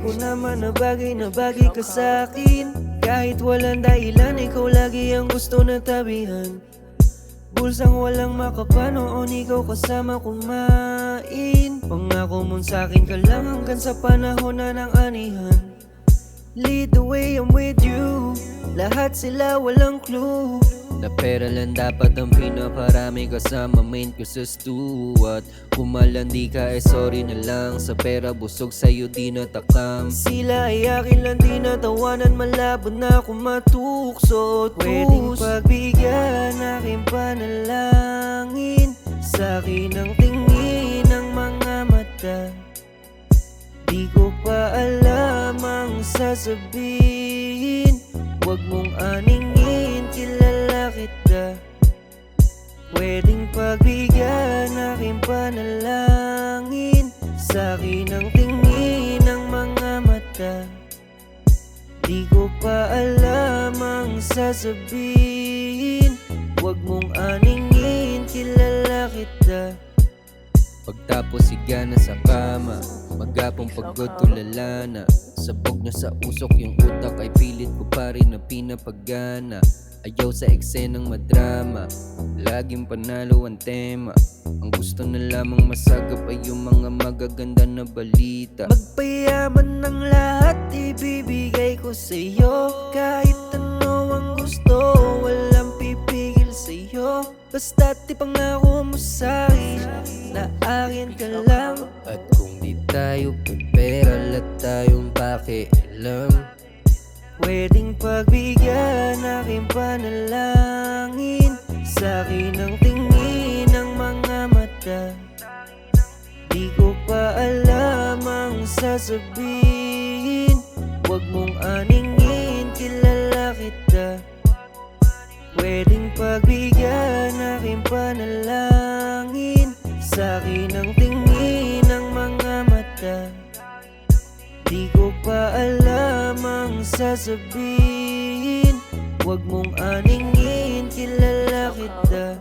ko naman na bagay ka sa'kin. Kahit walang dahilan, ikaw lagi ang gusto na tabihan. Bulsang walang makapanoon, ikaw kasama kumain. Pangako mong sa'kin ka lang hanggang sa panahon na ng anihan. Lead the way, I'm with you. Lahat sila walang clue na pera lang dapat ang pinaparami kasama main ko sa stew. At kumalandi ka sorry na lang, sa pera busog sa'yo di natakam. Sila ay akin lang di natawanan, malabo na akong matukso. Pwedeng pagbigyan aking panalangin, sa'kin ang tingin ng mga mata. Di ko pa alam ang sasabihin, wag mong aningin, kilala kita. Pwedeng pagbigyan aking panalangin, sa'kin ang tingin ng mga mata. Di ko pa alam ang sasabihin, wag mong aningin, kilala kita. Pagtapos higa na sa kama, magapong pagod tulala na. Sabog na sa usok yung utak ay pilit ko pa rin na pinapagana. Ayaw sa eksenang madrama, laging panalo ang tema. Ang gusto na lamang masagap ay yung mga magaganda na balita. Magpayaman ng lahat, ibibigay ko sa'yo. Kahit ano ang gusto, walang pipigil sa'yo. Basta't ipangako mo sa'kin na akin ka lang. At kung di tayo pera, lahat tayong pakialam. Pwedeng pagbigyan aking panalangin, sa'kin ang tingin ng mga mata. Di ko pa alam ang sasabihin, wag mong aningin, kilala kita. Pwedeng pagbigyan aking panalangin, sa'kin ang tingin ng mga mata. Di ko pa alam ang sasabihin, wag mong aningin, kilala kita.